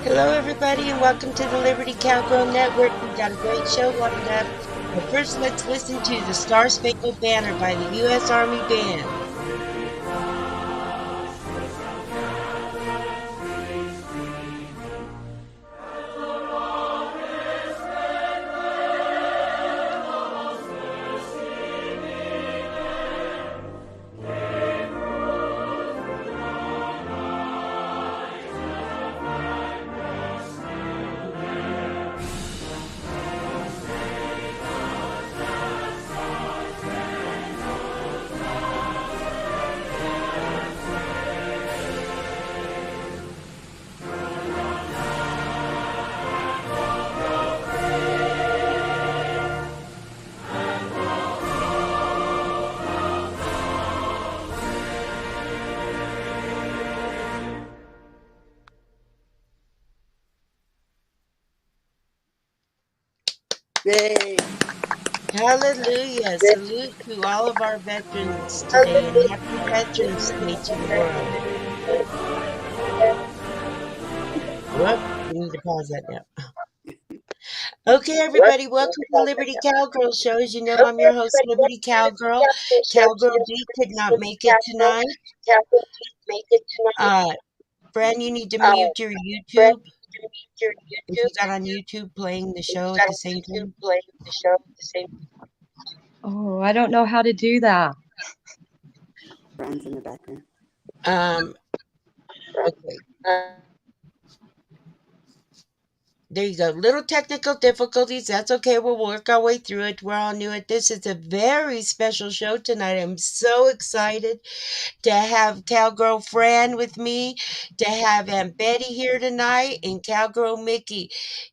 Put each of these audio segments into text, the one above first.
Hello, everybody, and welcome to the Liberty Cowgirl Network. We've got a great show lined up. But first, let's listen to the Star Spangled Banner by the U.S. Army Band. Yay! Hallelujah. Salute to all of our veterans today, and happy Veterans Day to the world. Whoop, we need to pause that now. Okay, everybody, welcome to the Liberty Cowgirl Show. As you know, I'm your host, Liberty Cowgirl. Cowgirl D could not make it tonight. Fran, you need to mute your YouTube. If you got on YouTube playing the show at the same time. Oh, I don't know how to do that. Friends in the background. Okay. There you go. Little technical difficulties. That's okay. We'll work our way through it. We're all new at this. It's a very special show tonight. I'm so excited to have Cowgirl Fran with me, to have Aunt Betty here tonight, and Cowgirl Mickey.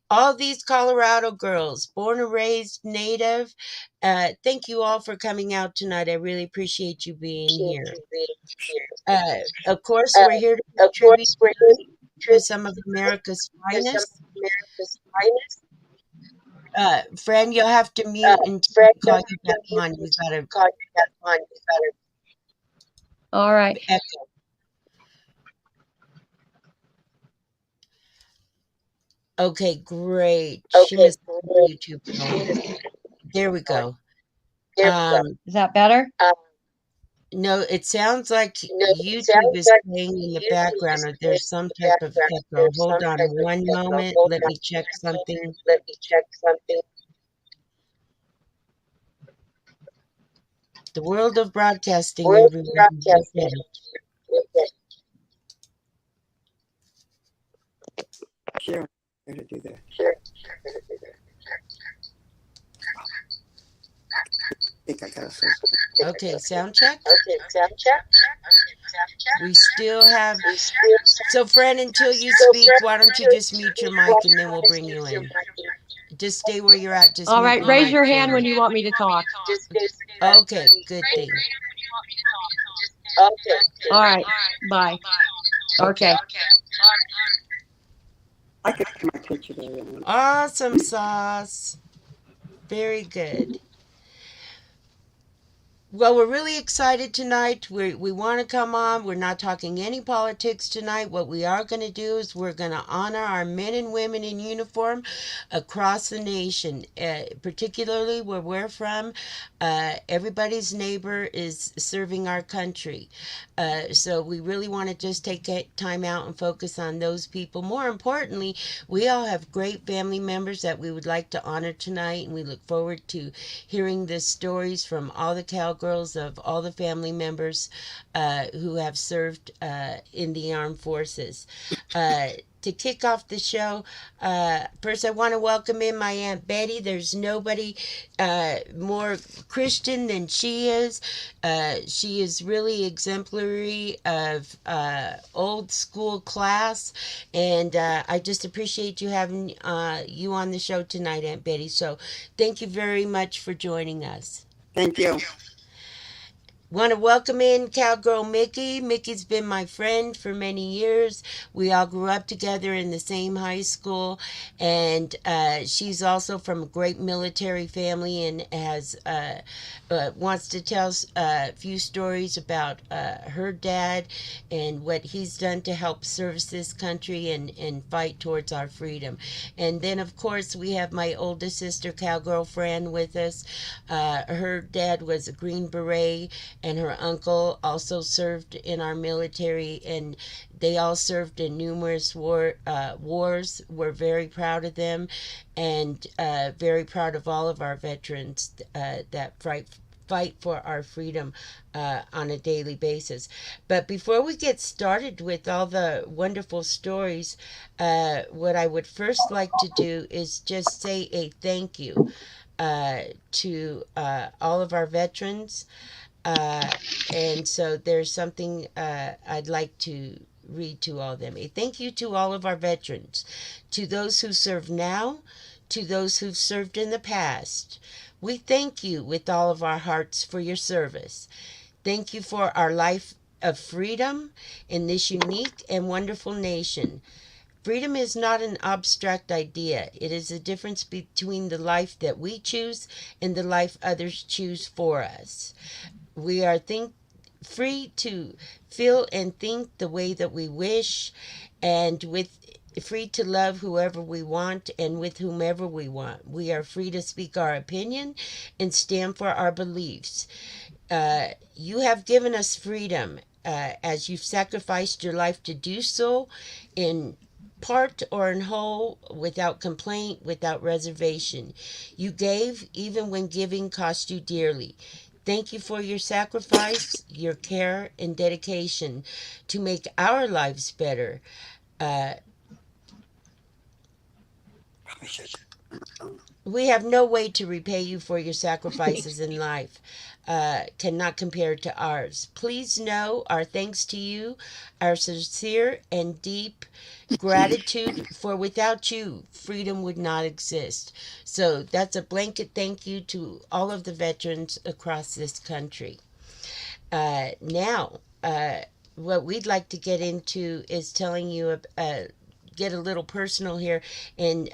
All these Colorado girls, born and raised native. Thank you all for coming out tonight. I really appreciate you being here. Of course, we're here to pay tribute to some of America's finest. Fran, you'll have to mute until we call you back on. You gotta All right. echo. Okay, great. She must have YouTube going. There we go. Is that better? No, it sounds like YouTube is playing in the background, or there's some type of echo. Hold on one moment. Let me check something. The world of broadcasting, everyone. Okay. Sure. How to do that. I think I got a Okay, sound check. We still have. So, Fran, until you speak, why don't you just mute your mic and then we'll bring you in. Just stay where you're at. Just All mute right. your Raise mic your for hand me. when you want me to talk. Okay, good thing. All right. Bye. Okay. I could put my picture there. Awesome sauce. Very good. Well, we're really excited tonight. We want to come on. We're not talking any politics tonight. What we are going to do is we're going to honor our men and women in uniform across the nation, particularly where we're from. Everybody's neighbor is serving our country. So we really want to just take time out and focus on those people. More importantly, we all have great family members that we would like to honor tonight, and we look forward to hearing the stories from all the cowgirls of all the family members who have served in the armed forces. To kick off the show, first I want to welcome in my Aunt Betty. There's nobody more Christian than she is. She is really exemplary of old school class, and I just appreciate you having you on the show tonight, Aunt Betty. So thank you very much for joining us. Thank you. Want to welcome in Cowgirl Mickey. Mickey's been my friend for many years. We all grew up together in the same high school, and she's also from a great military family and has wants to tell a few stories about her dad and what he's done to help service this country and fight towards our freedom. And then, of course, we have my oldest sister, Cowgirl Fran, with us. Her dad was a Green Beret, and her uncle also served in our military, and they all served in numerous wars. We're very proud of them, and very proud of all of our veterans that fight for our freedom on a daily basis. But before we get started with all the wonderful stories, what I would first like to do is just say a thank you to all of our veterans. Uh, and so there's something I'd like to read to all of them. A thank you to all of our veterans, to those who serve now, to those who've served in the past. We thank you with all of our hearts for your service. Thank you for our life of freedom in this unique and wonderful nation. Freedom is not an abstract idea. It is the difference between the life that we choose and the life others choose for us. We are free to feel and think the way that we wish, and with free to love whoever we want and with whomever we want. We are free to speak our opinion and stand for our beliefs. You have given us freedom as you've sacrificed your life to do so in part or in whole, without complaint, without reservation. You gave even when giving cost you dearly. Thank you for your sacrifice, your care, and dedication to make our lives better. Uh, Probably should. we have no way to repay you for your sacrifices in life. Cannot compare to ours. Please know our thanks to you, our sincere and deep gratitude, for without you, freedom would not exist. So that's a blanket thank you to all of the veterans across this country. Now, what we'd like to get into is telling you, get a little personal here and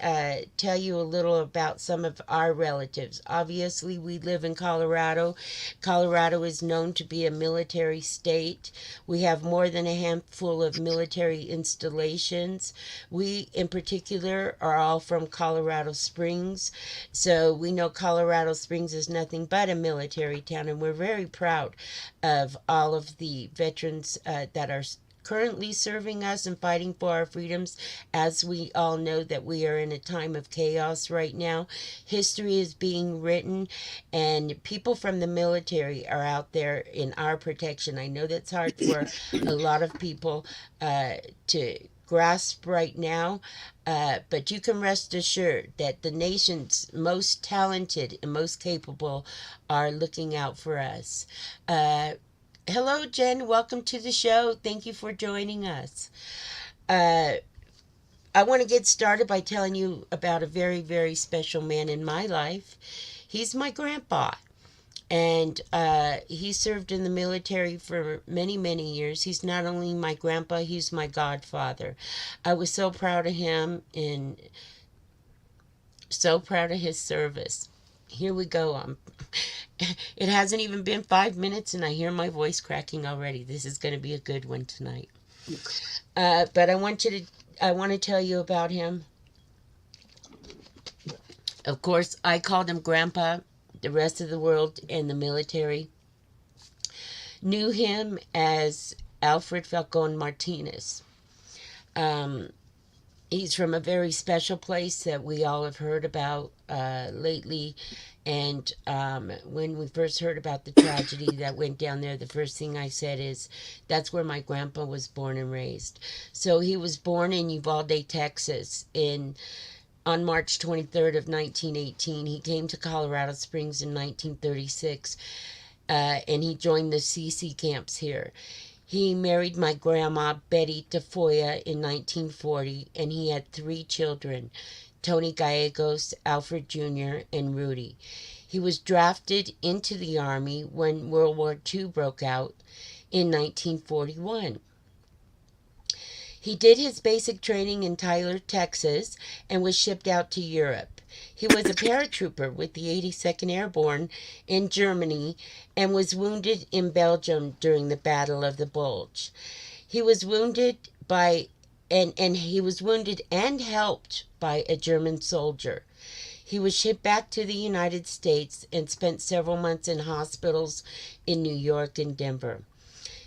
tell you a little about some of our relatives. Obviously, we live in Colorado. Colorado is known to be a military state. We have more than a handful of military installations. We, in particular, are all from Colorado Springs. So we know Colorado Springs is nothing but a military town, and we're very proud of all of the veterans that are currently serving us and fighting for our freedoms. As we all know that we are in a time of chaos right now, history is being written, and people from the military are out there in our protection. I know that's hard for a lot of people to grasp right now, but you can rest assured that the nation's most talented and most capable are looking out for us. Hello, Jen. Welcome to the show. Thank you for joining us. Uh, I want to get started by telling you about a very, very special man in my life. He's my grandpa, and he served in the military for many, many years. He's not only my grandpa, he's my godfather. I was so proud of him and so proud of his service. Here we go. It hasn't even been 5 minutes, and I hear my voice cracking already. This is going to be a good one tonight. But I want to tell you about him. Of course, I called him Grandpa. The rest of the world and the military knew him as Alfred Falcon Martinez. He's from a very special place that we all have heard about lately. And when we first heard about the tragedy that went down there, the first thing I said is, that's where my grandpa was born and raised. So he was born in Uvalde, Texas, on March 23rd of 1918. He came to Colorado Springs in 1936, and he joined the CC camps here. He married my grandma, Betty Tafoya, in 1940, and he had 3 children, Tony Gallegos, Alfred Jr., and Rudy. He was drafted into the Army when World War II broke out in 1941. He did his basic training in Tyler, Texas, and was shipped out to Europe. He was a paratrooper with the 82nd Airborne in Germany and was wounded in Belgium during the Battle of the Bulge. He was wounded by and he was wounded and helped by a German soldier. He was shipped back to the United States and spent several months in hospitals in New York and Denver.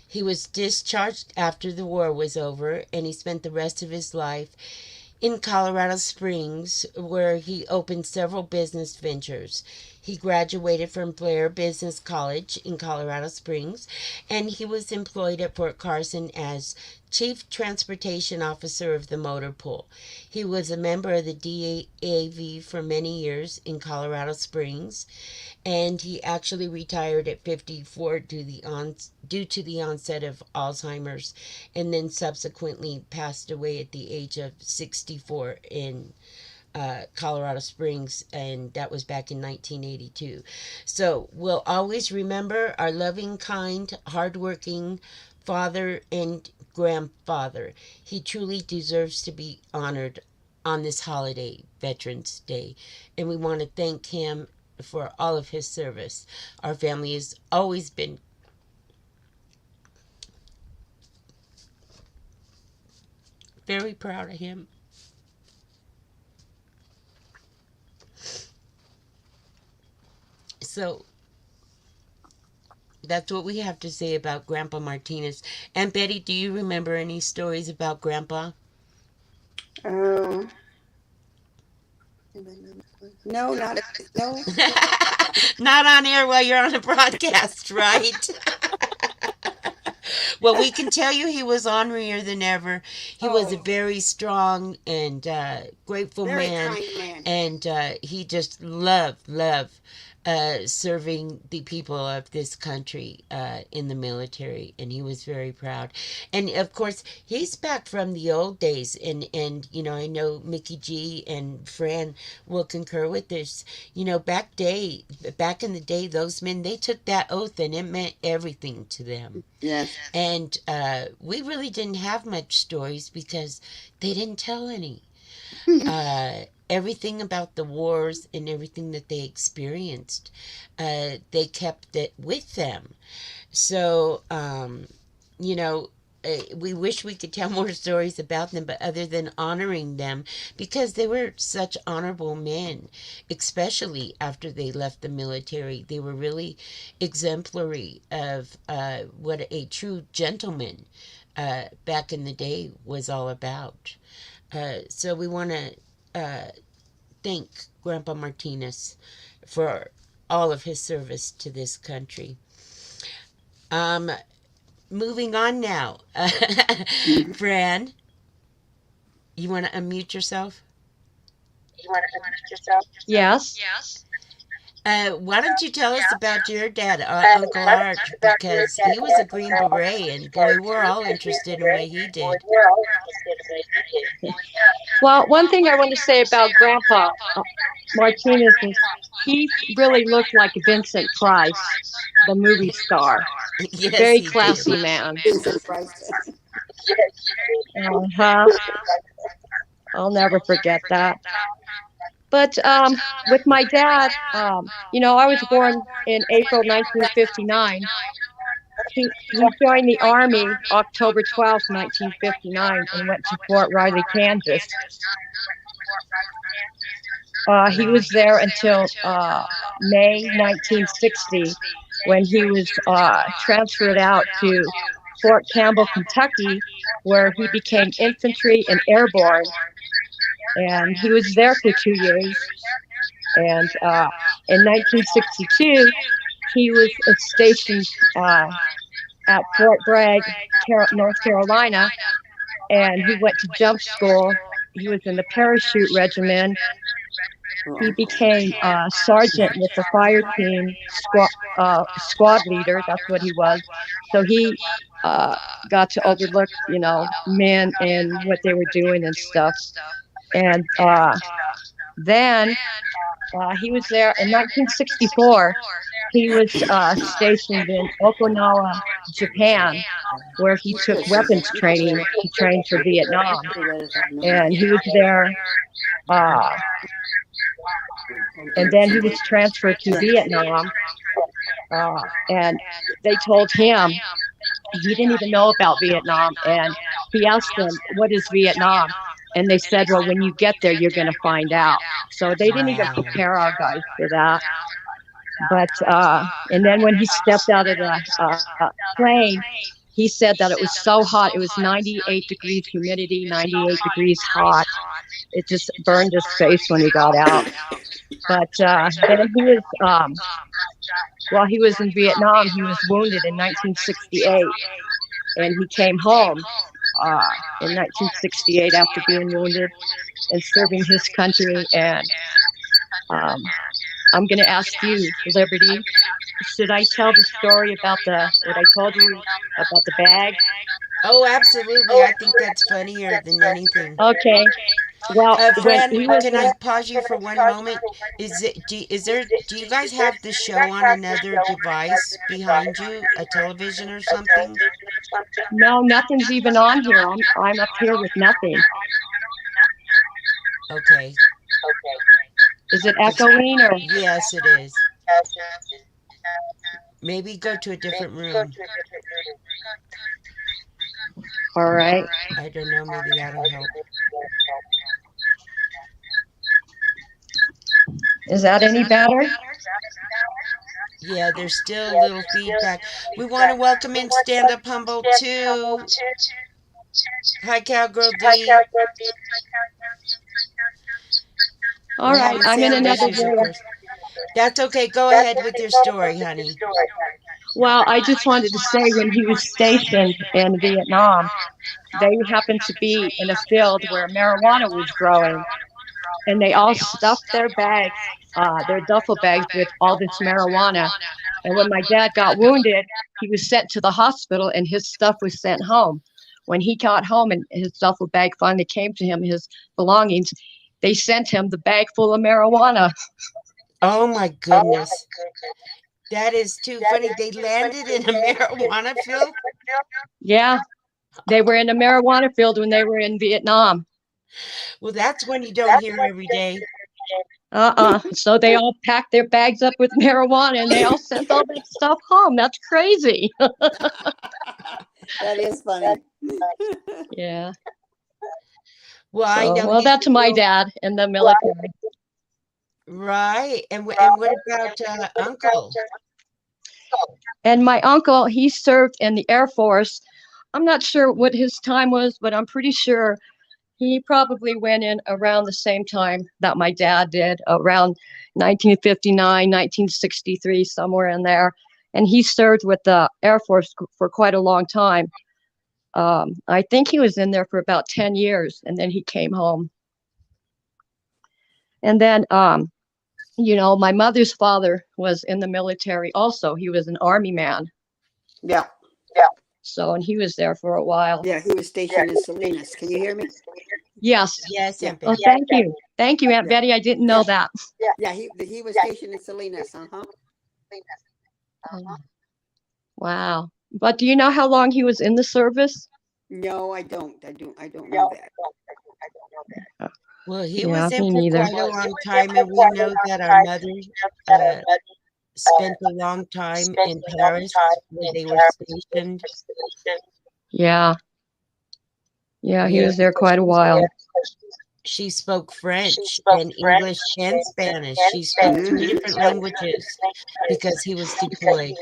He was discharged after the war was over, and he spent the rest of his life in Colorado Springs, where he opened several business ventures. He graduated from Blair Business College in Colorado Springs, and he was employed at Fort Carson as Chief Transportation Officer of the Motor Pool. He was a member of the DAV for many years in Colorado Springs, and he actually retired at 54 due to the onset of Alzheimer's, and then subsequently passed away at the age of 64 in Colorado Springs, and that was back in 1982. So we'll always remember our loving, kind, hardworking father and grandfather. He truly deserves to be honored on this holiday, Veterans Day, and we want to thank him for all of his service. Our family has always been very proud of him. So that's what we have to say about Grandpa Martinez. And Betty, do you remember any stories about Grandpa? Oh, no, not no. Not on air while you're on a broadcast, right? Well, we can tell you he was ornerier than ever. He was a Oh, very strong and grateful very man, kind man. and he just loved serving the people of this country in the military, and he was very proud. And of course, he's back from the old days, and you know, I know Mickey G and Fran will concur with this. You know, back in the day, those men, they took that oath, and it meant everything to them. Yes. And we really didn't have much stories because they didn't tell any. Everything about the wars and everything that they experienced, they kept it with them. So, you know, we wish we could tell more stories about them, but other than honoring them, because they were such honorable men, especially after they left the military, they were really exemplary of what a true gentleman back in the day was all about. So we want to thank Grandpa Martinez for all of his service to this country. Um, Moving on now. Mhm. Fran, you want to unmute yourself? Yes. Why don't you tell us about your dad, Uncle Art, because he was a Green Beret, and boy, we're all interested in what he did. Well, one thing I want to say about Grandpa Martinez is he really looked like Vincent Price, the movie star. Yes, Very he did. classy man. Vincent Price. Uh-huh. I'll never forget that. But with my dad, I was born in April 1959. He joined the Army October 12th, 1959, and went to Fort Riley, Kansas. He Wow. was there until May 1960, when he was transferred out to Fort Campbell, Kentucky, where he became infantry and airborne. And he was there for 2 years. And in 1962, he was stationed at Fort Bragg, North Carolina, and he went to jump school. He was in the parachute regiment. He Oh, became sergeant with the fire team, squad leader. That's what he was. So he uh, got to overlook, men and what they were doing and stuff. And Then he was there in 1964. He was stationed in Okinawa, Japan, where he took weapons training to train for Vietnam. And he was there, uh, and then he was transferred to Vietnam. And they told him he didn't even know about Vietnam. And he asked them, "What is Vietnam?" And they said, "Well, when you get there, you're going to find out." So they didn't even Wow. prepare our guys for that. But and then when he stepped out of the plane, he said that it was so hot. It was 98 degrees humidity, 98 degrees hot. It just burned his face when he got out. But then he was, while he was in Vietnam, he was wounded in 1968, and he came home in 1968 after being wounded and serving his country. And um, I'm going to ask you, Liberty, should I tell the story about the what I told you about the bag? Oh, absolutely. I think that's funnier than anything. Okay. Well, when Fran, he was can in, I pause you for one moment? Do you guys have the show on another device behind you, a television or something? no, nothing's even on here. I'm up here with nothing. Okay. Is it 'Cause- echoing or? yes, it is. Maybe go to a different room. All right. I don't know. Maybe that'll help. Is that any better? Yeah, there's still a little feedback. We want to welcome in Stand Up Humble too. Hi, Cowgirl D. All We're right. having I'm in sound another issues, of room. course. That's okay. Go ahead with your story, honey. Well, I just wanted to say when he was stationed in Vietnam, they happened to be in a field where marijuana was growing, and they all stuffed their bags, their duffel bags, with all this marijuana. And when my dad got wounded, he was sent to the hospital, and his stuff was sent home. When he got home and his duffel bag finally came to him, his belongings, they sent him the bag full of marijuana. Oh my goodness. That is too funny. They landed in a marijuana field. Yeah, they were in a marijuana field when they were in Vietnam. Well, that's one you don't hear every day. So they all packed their bags up with marijuana and they all sent all that stuff home. That's crazy. That is funny. Yeah. Well, I So, know well, he's that's my dad in the military. right. And what about Uncle? And my uncle, he served in the Air Force. I'm not sure what his time was, but I'm pretty sure he probably went in around the same time that my dad did, around 1959, 1963, somewhere in there. And he served with the Air Force for quite a long time. I think he was in there for about 10 years, and then he came home. And then, my mother's father was in the military also. He was an army man. Yeah. So, and he was there for a while. Yeah, he was stationed in Salinas. Can you hear me? Yes. Yes, Yeah. Aunt Oh, Betty. thank you. Thank you, Aunt Yeah. Betty. I didn't know that. Yeah, he was stationed in Salinas. Uh-huh. Oh, wow. But do you know how long he was in the service? No, I don't. I don't know that. Well, he Yeah, was in me for neither. quite a long time, and we know that our mother uh, spent a long time in Paris where they were stationed. Yeah. Yeah, he Yeah, was there quite a while. she spoke French and English and Spanish. She spoke three Hmm. different languages because he was deployed.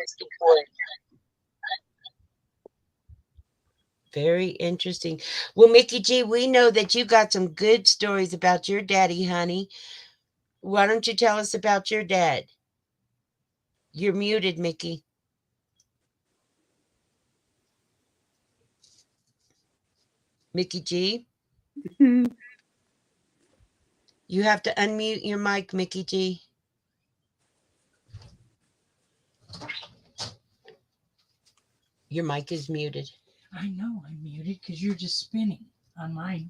Very interesting. Well, Mickey G, we know that you got some good stories about your daddy, honey. Why don't you tell us about your dad? You're muted, Mickey. Mickey G, you have to unmute your mic, Mickey G. Your mic is muted. I know I'm muted because you're just spinning on mine.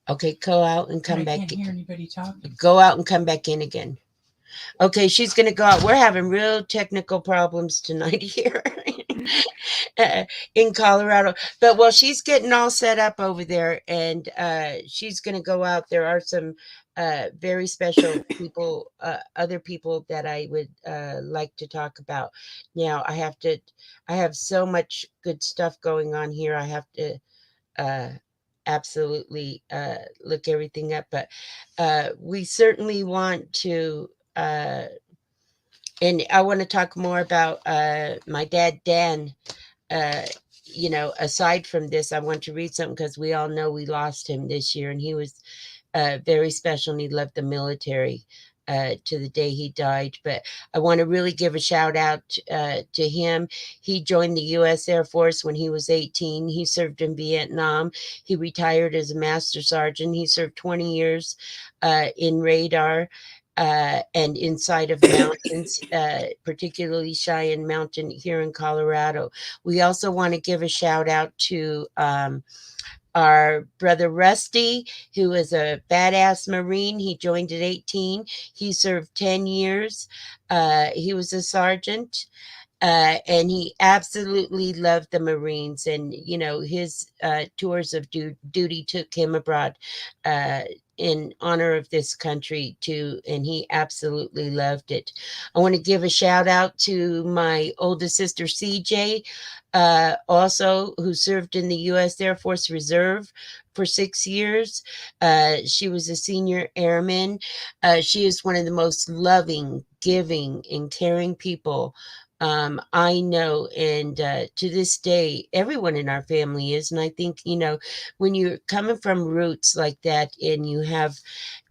Okay, go out and come back. I can't hear anybody talking. Go out and come back in again. Okay, she's going to go out. We're having real technical problems tonight here uh, in Colorado. But while she's getting all set up over there and she's going to go out, there are some very special people, other people that I would like to talk about. Now, I have so much good stuff going on here. I have to uh, absolutely look everything up. But we certainly want to. And I want to talk more about my dad, Dan. Uh, aside from this, I want to read something because we all know we lost him this year, and he was very special, and he left the military to the day he died. But I want to really give a shout out to him. He joined the U.S. Air Force when he was 18. He served in Vietnam. He retired as a master sergeant. He served 20 years in radar. And inside of mountains, particularly Cheyenne Mountain here in Colorado. We also want to give a shout out to our brother Rusty, who is a badass Marine. He joined at 18. He served 10 years. He was a sergeant. And he absolutely loved the Marines. And, his tours of duty took him abroad uh, in honor of this country, too. And he absolutely loved it. I want to give a shout out to my oldest sister, CJ, also, who served in the U.S. Air Force Reserve for 6 years. She was a senior airman. She is one of the most loving, giving, and caring people I know, and to this day, everyone in our family is. And I think, when you're coming from roots like that and you have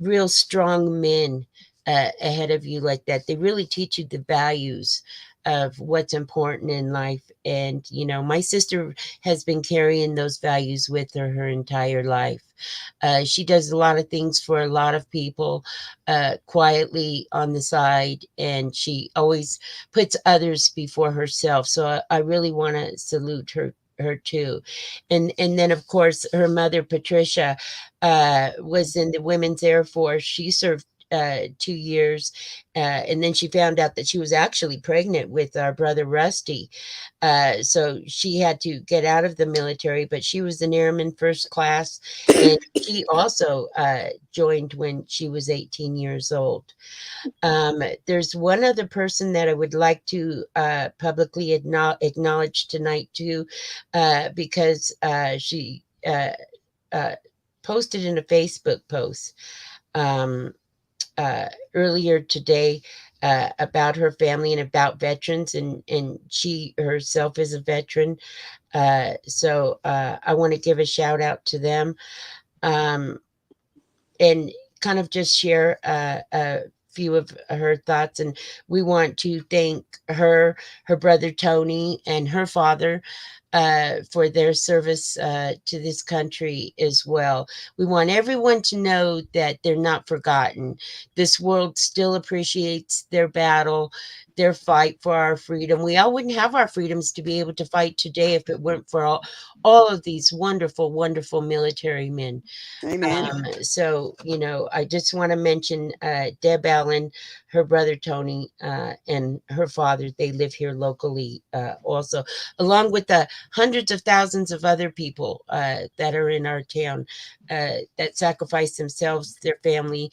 real strong men ahead of you like that, they really teach you the values of what's important in life. And, my sister has been carrying those values with her entire life. She does a lot of things for a lot of people quietly on the side, and she always puts others before herself. So I really want to salute her too. And then of course her mother Patricia was in the Women's Air Force. She served 2 years, and then she found out that she was actually pregnant with our brother Rusty. So she had to get out of the military, but she was an airman first class, and she also joined when she was 18 years old. There's one other person that I would like to publicly acknowledge tonight too, because she uh, posted in a Facebook post earlier today about her family and about veterans, and she herself is a veteran. So I want to give a shout out to them. Um, and kind of just share a few of her thoughts. And we want to thank her brother Tony, and her father for their service to this country as well. We want everyone to know that they're not forgotten. This world still appreciates their battle, their fight for our freedom. We all wouldn't have our freedoms to be able to fight today if it weren't for all of these wonderful, wonderful military men. Amen. So, I just want to mention Deb Allen, her brother Tony, and her father. They live here locally also, along with the hundreds of thousands of other people that are in our town that sacrifice themselves, their family,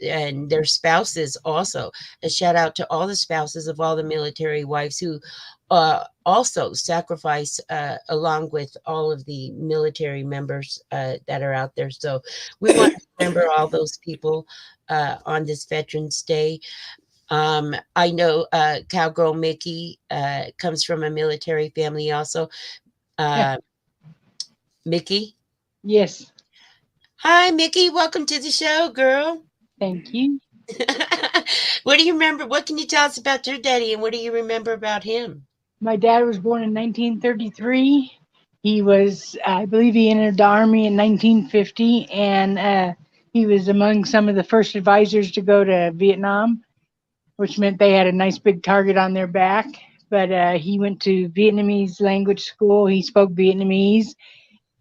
and their spouses also. A shout out to all the spouses of all the military wives who also sacrifice along with all of the military members that are out there. So we want to remember all those people on this Veterans Day. I know Cowgirl Mickey comes from a military family also. Yeah. Uh, Mickey? Yes. Hi, Mickey. Welcome to the show, girl. Thank you. What do you remember? What can you tell us about your daddy, and what do you remember about him? My dad was born in 1933. He was, I believe, he entered the army in 1950, and he was among some of the first advisors to go to Vietnam, which meant they had a nice big target on their back. But he went to Vietnamese language school. He spoke Vietnamese,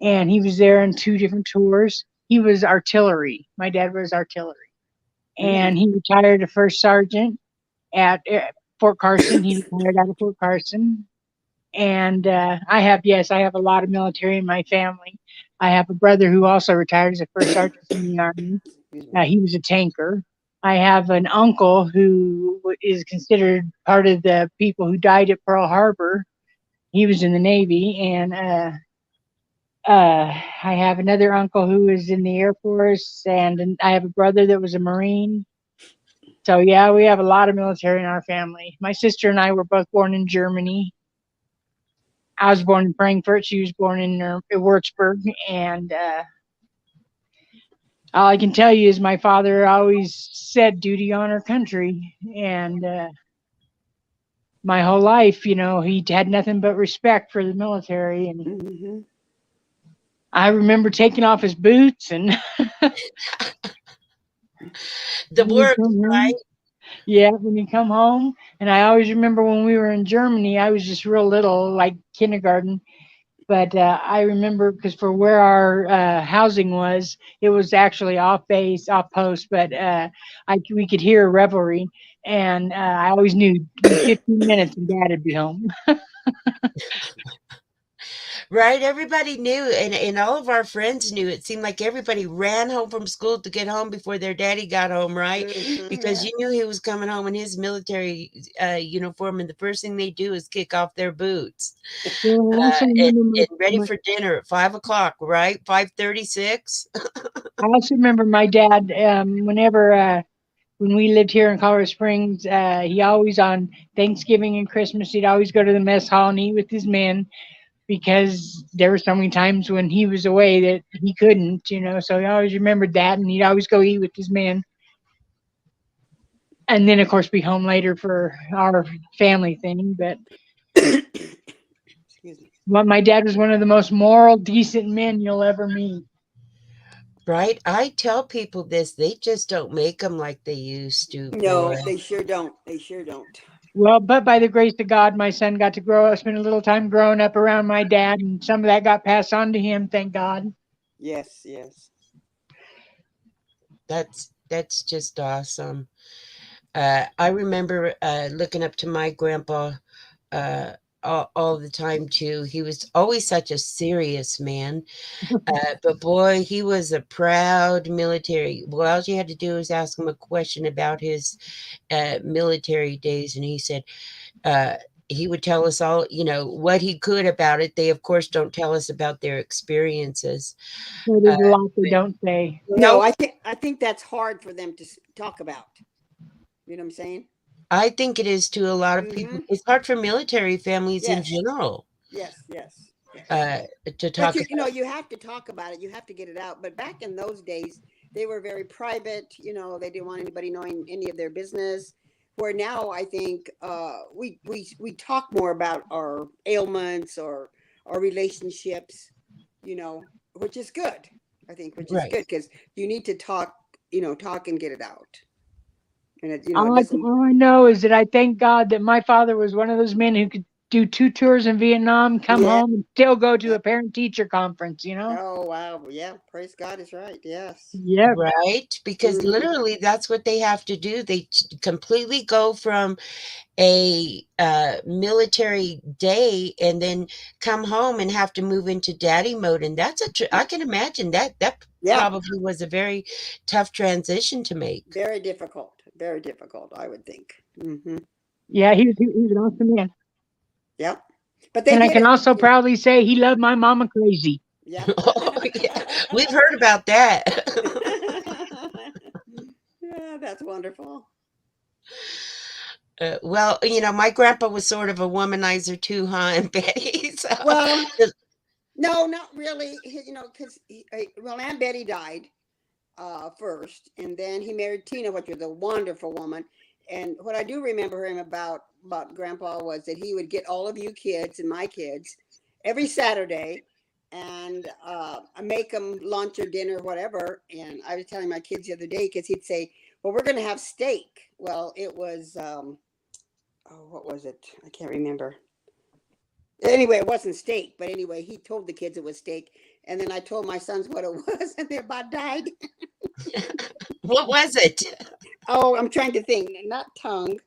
and he was there on 2 different tours. he was artillery. My dad was artillery, and Mm. he retired a first sergeant at Fort Carson. He retired out of Fort Carson, and I have a lot of military in my family. I have a brother who also retired as a first sergeant in the army. Excuse me. He was a tanker. I have an uncle who is considered part of the people who died at Pearl Harbor. He was in the Navy, and I have another uncle who was in the Air Force, and I have a brother that was a Marine. So yeah, we have a lot of military in our family. My sister and I were both born in Germany. I was born in Frankfurt. She was born in Würzburg, and all I can tell you is my father always said duty, honor, country, and my whole life, he had nothing but respect for the military. And Mm-hmm. I remember taking off his boots and The when he work, come home. right? Yeah, when you come home. And I always remember when we were in Germany, I was just real little, like kindergarten. But I remember because for where our housing was, it was actually off base, off post, but we could hear a revelry. And I always knew in 15 minutes and dad would be home. Right? Everybody knew, and all of our friends knew. It seemed like everybody ran home from school to get home before their daddy got home, right? Mm-hmm. Because you knew he was coming home in his military uniform, and the first thing they do is kick off their boots Well, I also and, remember and ready for dinner at 5 o'clock, right? 5:36. I also remember my dad, whenever when we lived here in Colorado Springs, he always on Thanksgiving and Christmas, he'd always go to the mess hall and eat with his men because there were so many times when he was away that he couldn't. So he always remembered that, and he'd always go eat with his men, and then of course be home later for our family thing. But Excuse me. my dad was one of the most moral, decent men you'll ever meet. Right? I tell people this, they just don't make them like they used to, boy. No, they sure don't. They sure don't. Well, but by the grace of God, my son got to grow up, spend a little time growing up around my dad, and some of that got passed on to him, thank God. Yes, yes. That's just awesome. I remember looking up to my grandpa uh, all the time too. He was always such a serious man, but boy, he was a proud military. Well, all you had to do was ask him a question about his military days, and he said uh, he would tell us all, what he could about it. They, of course, don't tell us about their experiences. So Uh, there's a lot they but don't say. No, no, I think that's hard for them to talk about. You know what I'm saying? I think it is to a lot of people. Mm-hmm. It's hard for military families in Yes, general yes, yes, yes. uh, to But talk about. you have to talk about it. You have to get it out. But back in those days, they were very private. They didn't want anybody knowing any of their business. Where now, I think we talk more about our ailments or our relationships. Which is good. I think which is Right. good because you need to talk. Talk and get it out. And it All I, doesn't. all I know is that I thank God that my father was one of those men who could do 2 tours in Vietnam, come Yeah. home, and still go to Yeah. a parent teacher conference. Oh wow. Yeah. Praise God is right. Yes. Yep. Right, because Mm-hmm. literally that's what they have to do. They completely go from a military day and then come home and have to move into daddy mode, and that's I can imagine that Yeah. probably was a very tough transition to make. Very difficult. Very difficult, I would think. Mm-hmm. Yeah, he was an awesome man. Yep. But they And I did can it. also proudly say he loved my mama crazy. Yep. Oh yeah, we've heard about that. Yeah, that's wonderful. Well, my grandpa was sort of a womanizer too, huh, and Betty? So, Well, no, not really. Because well, Aunt Betty died first, and then he married Tina, which was a wonderful woman. And what I do remember him about Grandpa was that he would get all of you kids and my kids every Saturday and make them lunch or dinner, whatever. And I was telling my kids the other day because he'd say, "Well, we're going to have steak." Well, it was oh, what was it? I can't remember. Anyway, it wasn't steak, but anyway, he told the kids it was steak. And then I told my sons what it was, and they about died. What was it? Oh, I'm trying to think. Not tongue.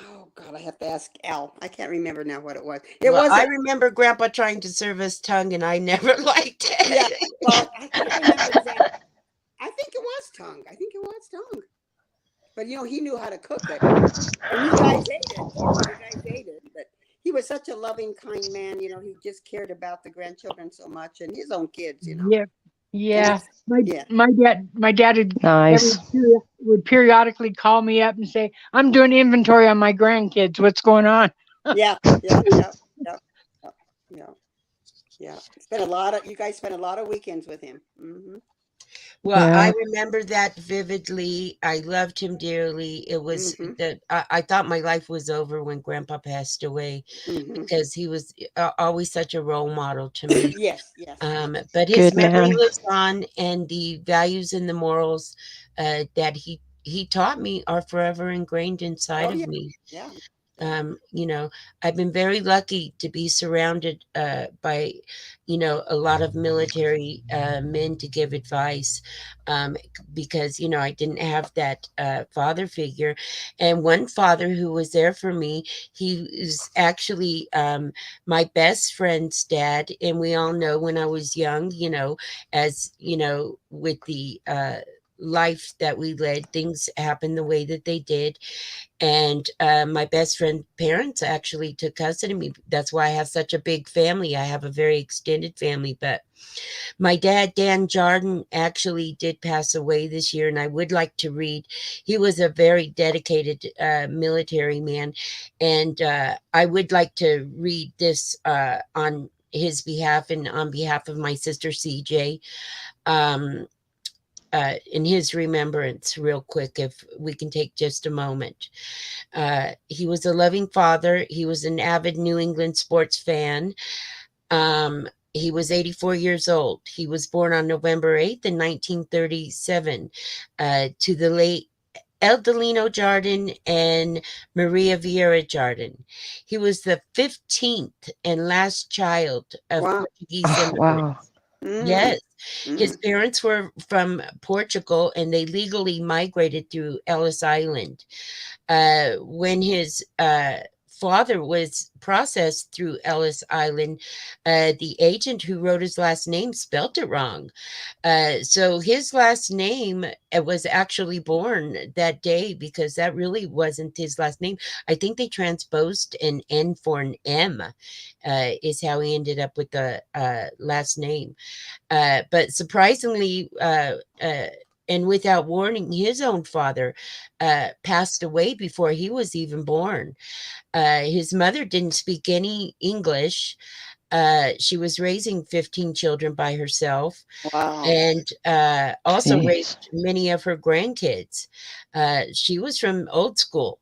Oh God, I have to ask Al. I can't remember now what it was. It Well, I wasn't. remember Grandpa trying to serve us tongue, and I never liked Yeah. it. Well, I can't remember exactly. I think it was tongue. I think it was tongue. But he knew how to cook it, and you guys ate it. You guys ate it. But he was such a loving, kind man. He just cared about the grandchildren so much and his own kids. Yeah, And yeah. it's My yeah, my dad Nice. would periodically call me up and say, "I'm doing inventory on my grandkids. What's going on?" yeah, yeah, yeah, yeah, yeah, yeah. Yeah. Spent a lot of you guys spent a lot of weekends with him. Well, I Yeah. remember that vividly. I loved him dearly. It was Mhm. that I thought my life was over when Grandpa passed away Mhm. because he was always such a role model to me. Yes, yes, yes. But his Good memory man. lives on, and the values and the morals that he taught me are forever ingrained inside Oh of yeah. me. Yeah. Yeah. Um, you know, I've been very lucky to be surrounded by, a lot of military men to give advice because, I didn't have that father figure. And one father who was there for me, he was actually my best friend's dad. And we all know when I was young, as, with the life that we led, things happened the way that they did. And my best friend parents actually took custody of me. That's why I have such a big family. I have a very extended family. But my dad, Dan Jardin, actually did pass away this year, and I would like to read. He was a very dedicated military man, and I would like to read this on his behalf and on behalf of my sister CJ. Um, in his remembrance, real quick, if we can take just a moment. He was a loving father. He was an avid New England sports fan. He was 84 years old. He was born on November 8th in 1937 to the late Eldolino Jardin and Maria Vieira Jardin. He was the 15th and last child of Wow. Portuguese Oh, wow. immigrants. Mm. Yes. His Mm. parents were from Portugal and they legally migrated through Ellis Island. When his father was processed through Ellis Island, the agent who wrote his last name spelt it wrong. So his last name was actually born that day because that really wasn't his last name. I think they transposed an N for an M, is how he ended up with the last name. But surprisingly, and without warning, his own father passed away before he was even born. His mother didn't speak any English. She was raising 15 children by herself Wow. and also Jeez. raised many of her grandkids. She was from old school.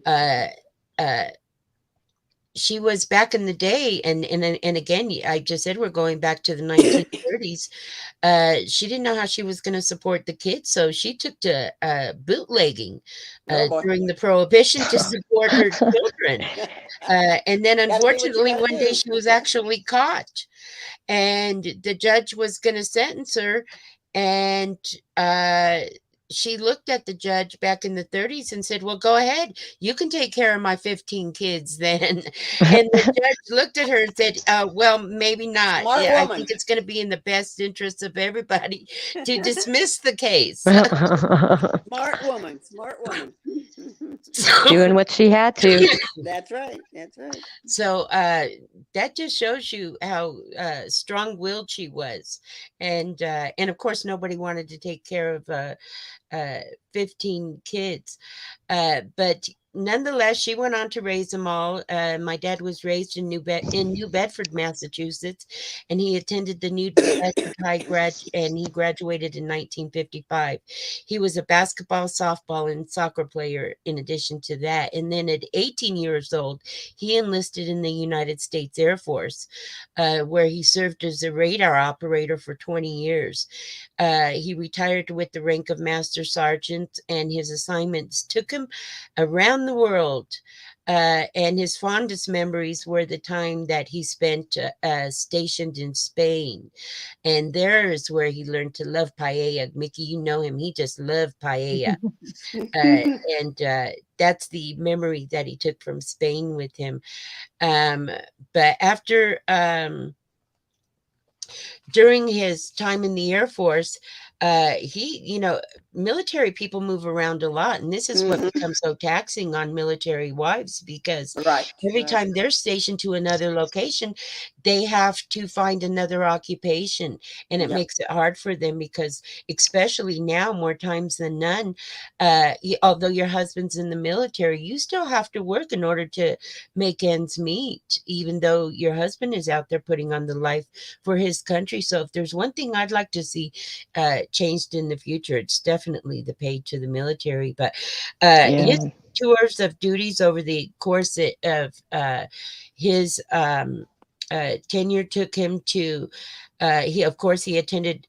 Uh, uh, she was back in the day, and again, I just said we're going back to the 1930s. She didn't know how she was going to support the kids, so she took to bootlegging Oh boy. during the prohibition to support her children. And then, Got to do what you unfortunately, got to one day do. she was actually caught, and the judge was going to sentence her, and uh, she looked at the judge back in the 30s and said, well, go ahead, you can take care of my 15 kids then. And the judge looked at her and said, well, maybe not. Smart Yeah, I woman. think it's going to be in the best interest of everybody to dismiss the case. Smart woman. Smart woman. so Doing what she had to. That's right. That's right. So that just shows you how strong-willed she was, and of course nobody wanted to take care of uh, 15 kids. But nonetheless, she went on to raise them all. My dad was raised in New Bedford, Massachusetts, and he attended the New Bedford High and he graduated in 1955. He was a basketball, softball, and soccer player in addition to that. And then at 18 years old, he enlisted in the United States Air Force, where he served as a radar operator for 20 years. He retired with the rank of Master Sergeant, and his assignments took him around the world. And his fondest memories were the time that he spent stationed in Spain. And there is where he learned to love paella. Mickey, you know him. He just loved paella. Uh, and that's the memory that he took from Spain with him. Um, but after during his time in the Air Force, he, military people move around a lot. And this is what Mhm. becomes so taxing on military wives because Right, every right. time they're stationed to another location, they have to find another occupation. And it Yep. makes it hard for them because, especially now, more times than none, although your husband's in the military, you still have to work in order to make ends meet, even though your husband is out there putting on the life for his country. So if there's one thing I'd like to see changed in the future, it's definitely the pay to the military. But his Yeah. tours of duties over the course of his tenure took him to, he, of course, he attended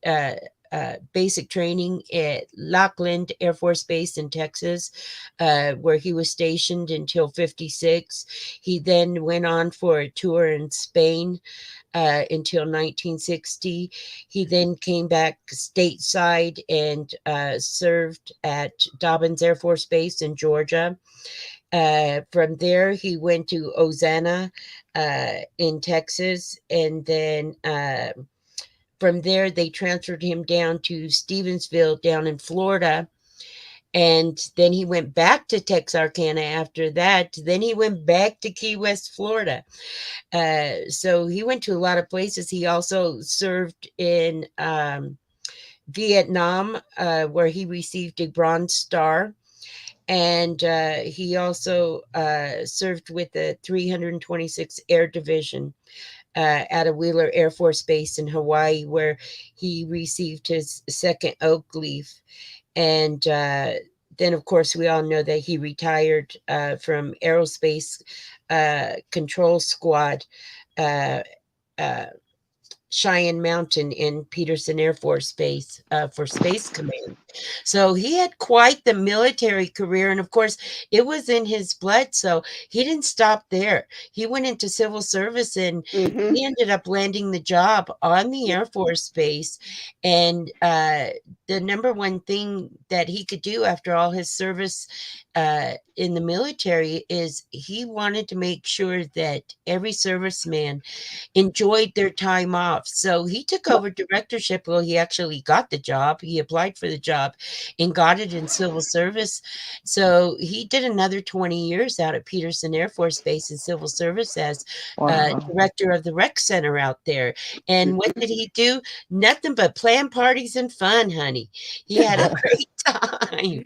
basic training at Lockland Air Force Base in Texas, where he was stationed until 56. He then went on for a tour in Spain until 1960. He then came back stateside and served at Dobbins Air Force Base in Georgia. From there, he went to Ozana in Texas, and then from there, they transferred him down to Stevensville down in Florida. And then he went back to Texarkana after that. Then he went back to Key West, Florida. So he went to a lot of places. He also served in Vietnam, where he received a Bronze Star. And he also served with the 326th Air Division at a Wheeler Air Force Base in Hawaii, where he received his second oak leaf. And then, of course, we all know that he retired from Aerospace Control Squad. Uh, uh, Cheyenne Mountain in Peterson Air Force Base for Space Command. So he had quite the military career. And of course, it was in his blood. So he didn't stop there. He went into civil service and Mhm. he ended up landing the job on the Air Force Base. And the number one thing that he could do after all his service in the military is he wanted to make sure that every serviceman enjoyed their time off. So he took over directorship. Well, he actually got the job. He applied for the job and got it in civil service. So he did another 20 years out at Peterson Air Force Base in civil service as Wow. director of the rec center out there. And what Mhm. did he do? Nothing but plan parties and fun, honey. He had a great time.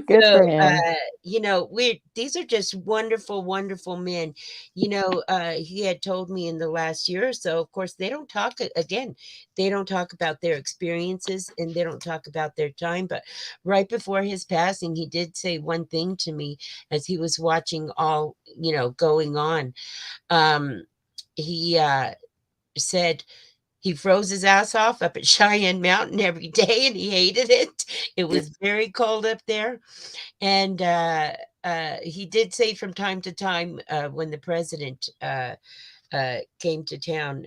Good So, for him. we these are just wonderful, wonderful men. He had told me in the last year or so, of course, they don't talk again, they don't talk about their experiences and they don't talk about their time. But right before his passing, he did say one thing to me as he was watching all, going on. Um, he said, he froze his ass off up at Cheyenne Mountain every day and he hated it. It was very cold up there. And he did say from time to time when the president came to town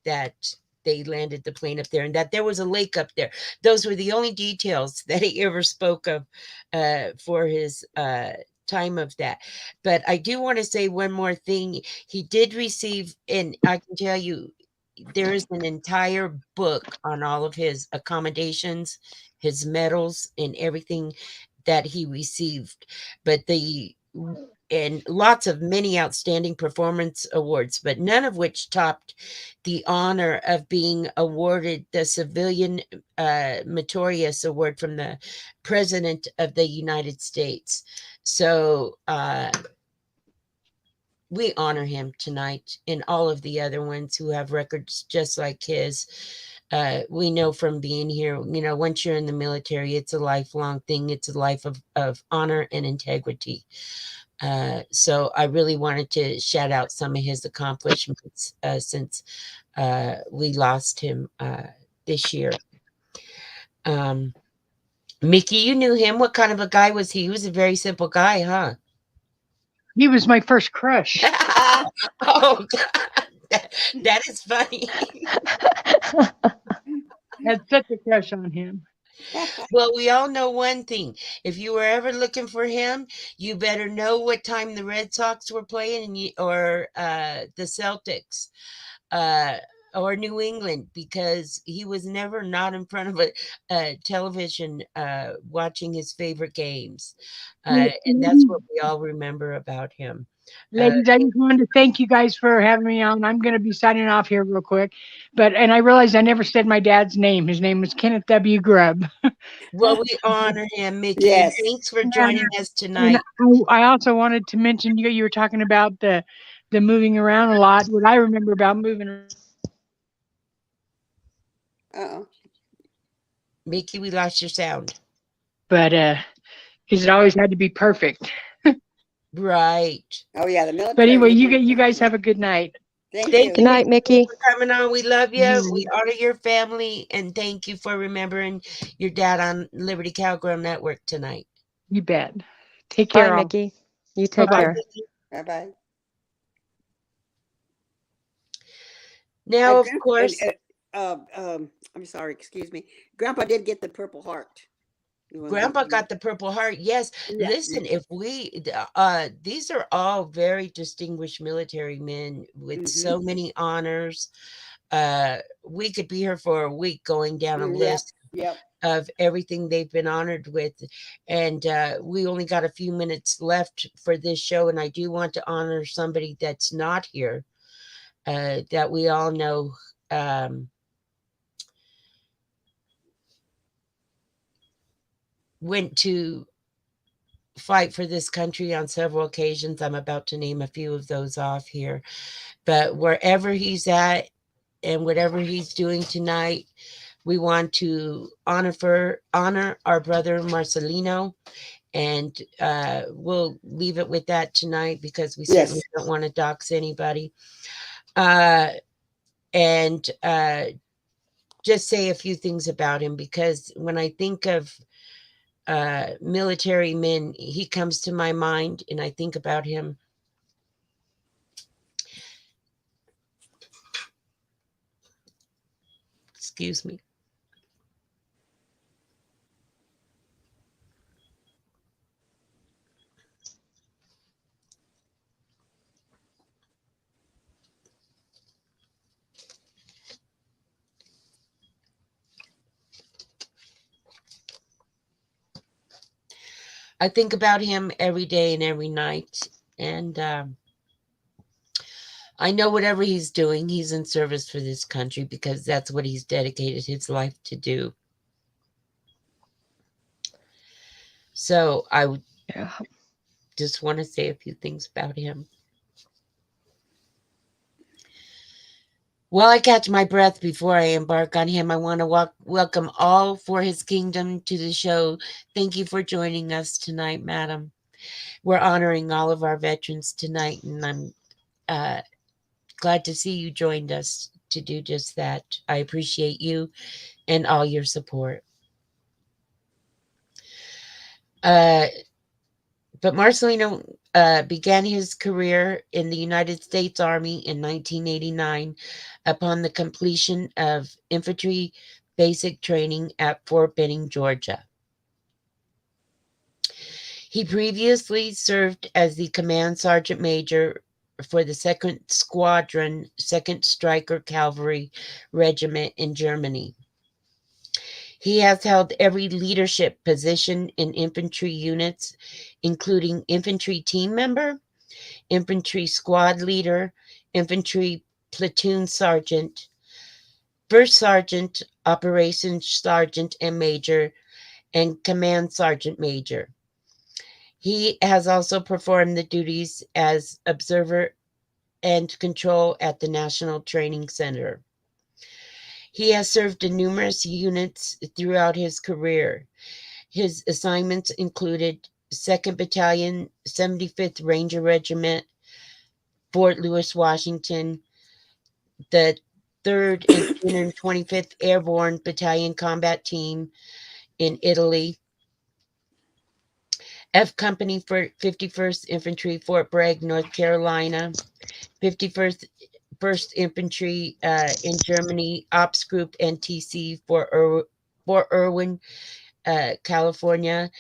that they landed the plane up there and that there was a lake up there. Those were the only details that he ever spoke of for his time of that. But I do want to say one more thing. He did receive, and I can tell you, there is an entire book on all of his accommodations, his medals, and everything that he received. But and lots of many outstanding performance awards, but none of which topped the honor of being awarded the Civilian Meritorious Award from the President of the United States. So we honor him tonight and all of the other ones who have records just like his. We know from being here, once you're in the military, it's a lifelong thing. It's a life of honor and integrity. So I really wanted to shout out some of his accomplishments since we lost him this year. Um, Mickey, you knew him. What kind of a guy was he? He was a very simple guy, huh? He was my first crush. Ah, Oh, God. That is funny. Had such a crush on him. Well, we all know one thing. If you were ever looking for him, you better know what time the Red Sox were playing or the Celtics uh, or New England, because he was never not in front of a television watching his favorite games. And that's what we all remember about him. Uh, Ladies, I just wanted to thank you guys for having me on. I'm going to be signing off here real quick. And I realized I never said my dad's name. His name was Kenneth W. Grubb. well, we honor him, Mickey, and yes. thanks for And, joining us and tonight. I also wanted to mention you were talking about the moving around a lot. What I remember about moving around, Uh-oh. Mickey, we lost your sound. but because it always had to be perfect. Right. Oh yeah, the But military anyway, men. you guys have a good night. Thank Thank you. you, Good night, Mickey, Mickey. for coming on. We love you. We Mm, honor your family, and thank you for remembering your dad on Liberty Cowgirl Network tonight. you bet. Take Bye, care, all. Mickey. You Bye take Bye, bye. care. Mickey. Bye bye. Now, of Grandpa, course, I'm sorry. Excuse me. Grandpa did get the Purple Heart. You want to Grandpa got the Purple Heart. Yes. yeah. Listen, if these are all very distinguished military men with Mm-hmm. so many honors. We could be here for a week going down a Yep. list Yep. of everything they've been honored with. And we only got a few minutes left for this show. And I do want to honor somebody that's not here that we all know went to fight for this country on several occasions. I'm about to name a few of those off here. But wherever he's at and whatever he's doing tonight, we want to honor our brother Marcelino, and we'll leave it with that tonight because we certainly Yes. don't want to dox anybody. Uh, and just say a few things about him, because when I think of military men, he comes to my mind, and I think about him. Excuse me. I think about him every day and every night, and I know whatever he's doing, he's in service for this country because that's what he's dedicated his life to do. So I would Yeah. just want to say a few things about him. While I catch my breath before I embark on him, I want to welcome all for his kingdom to the show. Thank you for joining us tonight, madam. We're honoring all of our veterans tonight, and I'm uh, glad to see you joined us to do just that. I appreciate you and all your support. Uh, but Marcelino began his career in the United States Army in 1989 upon the completion of infantry basic training at Fort Benning, Georgia. He previously served as the command sergeant major for the 2nd Squadron, 2nd Stryker Cavalry Regiment in Germany. He has held every leadership position in infantry units, including infantry team member, infantry squad leader, infantry platoon sergeant, first sergeant, operations sergeant and major, and command sergeant major. He has also performed the duties as observer and control at the National Training Center. He has served in numerous units throughout his career. His assignments included 2nd Battalion, 75th Ranger Regiment, Fort Lewis, Washington, the 3rd and 225th Airborne Battalion Combat Team in Italy, F Company for 51st Infantry, Fort Bragg, North Carolina. 51st First Infantry in Germany, Ops Group NTC for Fort Irwin, California.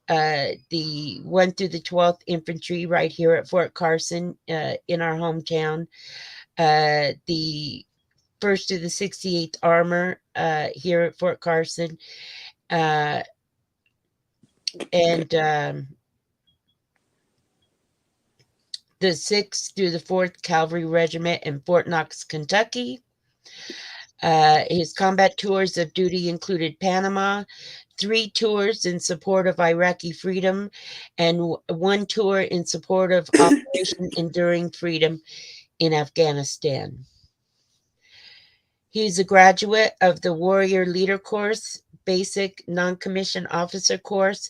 The 1 through the 12th Infantry right here at Fort Carson in our hometown. The 1st to the 68th Armor here at Fort Carson. Uh, and the 6th through the 4th Cavalry Regiment in Fort Knox, Kentucky. His combat tours of duty included Panama, 3 tours in support of Iraqi freedom, and 1 tour in support of Operation Enduring Freedom in Afghanistan. He's a graduate of the Warrior Leader Course, Basic Non-Commissioned Officer Course,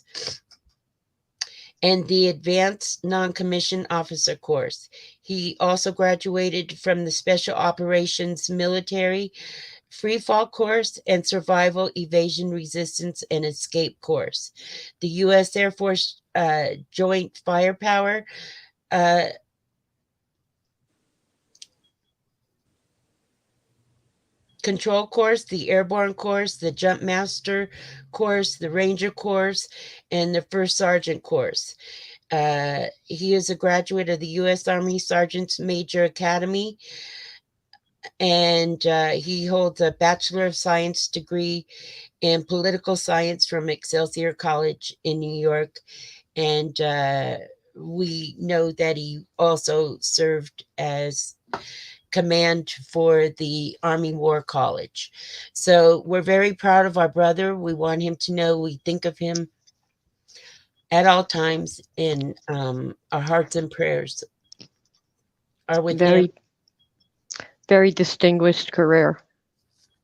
and the Advanced Non-Commissioned Officer Course. He also graduated from the Special Operations Military Free Fall Course and Survival, Evasion, Resistance, and Escape Course. The U.S. Air Force Joint Firepower Control Course, the Airborne Course, the Jump Master Course, the Ranger Course, and the First Sergeant Course. He is a graduate of the U.S. Army Sergeant's Major Academy, and he holds a Bachelor of Science degree in Political Science from Excelsior College in New York. And we know that he also served as command for the Army War College. So we're very proud of our brother. We want him to know we think of him at all times, in our hearts and prayers are with him. Very, very distinguished career.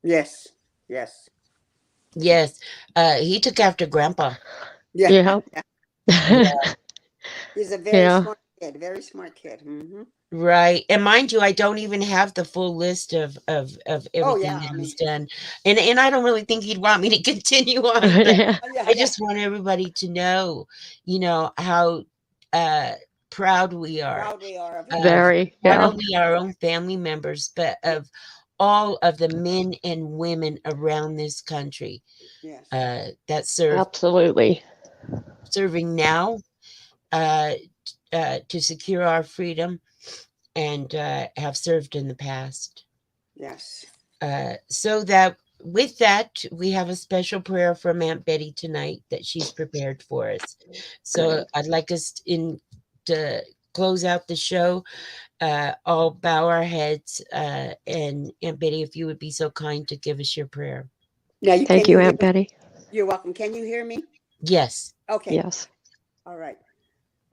Yes. Yes. Yes, he took after Grandpa. Yeah. Yeah. Yeah, He's a very Yeah. smart kid. Very smart kid. right. And mind you, I don't even have the full list of Oh everything yeah. that I he's mean. done, and I don't really think he'd want me to continue on, but Yeah. Yeah. I Yeah. just want everybody to know, how uh, proud we are Proud we are of him. of Very. not Yeah. only our own family members, but Yeah. of all of the men and women around this country Yes. that Absolutely. serving now uh, to secure our freedom, and have served in the past. Yes. So that with that, we have a special prayer from Aunt Betty tonight that she's prepared for us. So Great. I'd like us to close out the show. All bow our heads, and Aunt Betty, if you would be so kind to give us your prayer. Now Thank can you you, hear Aunt me? Betty. You're welcome. Can you hear me? Yes. Okay. Yes. All right.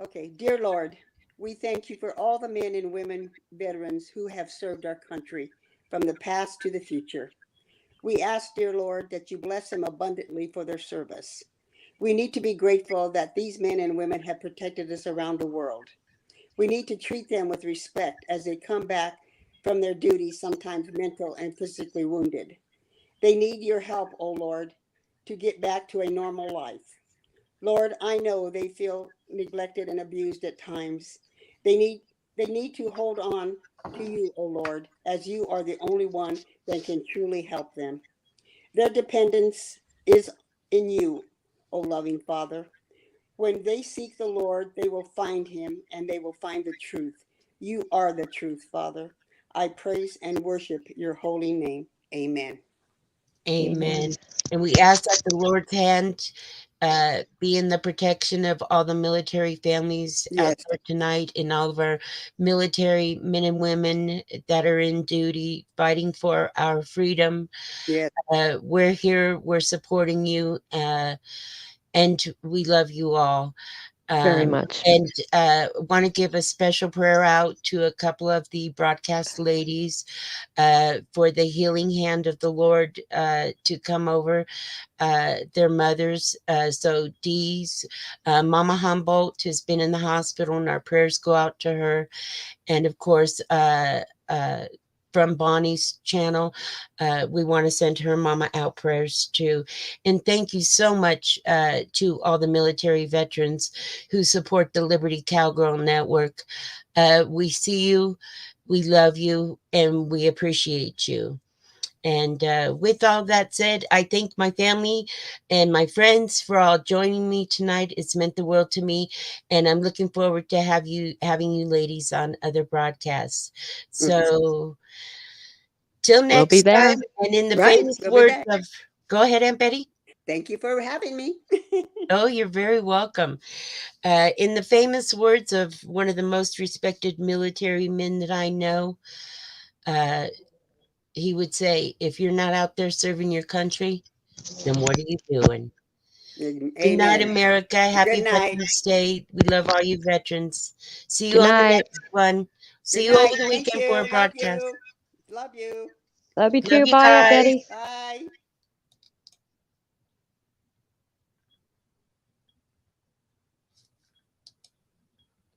Okay. Dear Lord, we thank you for all the men and women veterans who have served our country from the past to the future. We ask, dear Lord, that you bless them abundantly for their service. We need to be grateful that these men and women have protected us around the world. We need to treat them with respect as they come back from their duties, sometimes mental and physically wounded. They need your help, O Lord, to get back to a normal life. Lord, I know they feel neglected and abused at times. They need they need to hold on to you, O Lord, as you are the only one that can truly help them. Their dependence is in you, O loving Father. When they seek the Lord, they will find him and they will find the truth. You are the truth, Father. I praise and worship your holy name. Amen. Amen. Amen. And we ask that the Lord's hand be in the protection of all the military families out Yes, there tonight, and all of our military men and women that are in duty fighting for our freedom. yes, We're here, we're supporting you, and we love you all. Very Um, much. and want to give a special prayer out to a couple of the broadcast ladies for the healing hand of the Lord to come over their mothers. So Dee's Mama Humboldt has been in the hospital, and our prayers go out to her. And of course, from Bonnie's channel. We want to send her mama out prayers too. And thank you so much to all the military veterans who support the Liberty Cowgirl Network. We see you, we love you, and we appreciate you. And with all that said, I thank my family and my friends for all joining me tonight. It's meant the world to me, and I'm looking forward to having you ladies on other broadcasts. So till We'll be next there. time, and in the Right, famous we'll be words there. of, go ahead, Aunt Betty. Thank you for having me. Oh, you're very welcome. In the famous words of one of the most respected military men that I know, uh, he would say, if you're not out there serving your country, then what are you doing? Good night, Amen. America. Good Happy night. Veterans Day. We love all you veterans. See you Good on the night. next one. Good See you over night. the Thank weekend for you. a Love broadcast. you. Love you. Love you Love too. you Bye, Aunt guys. Betty. Bye.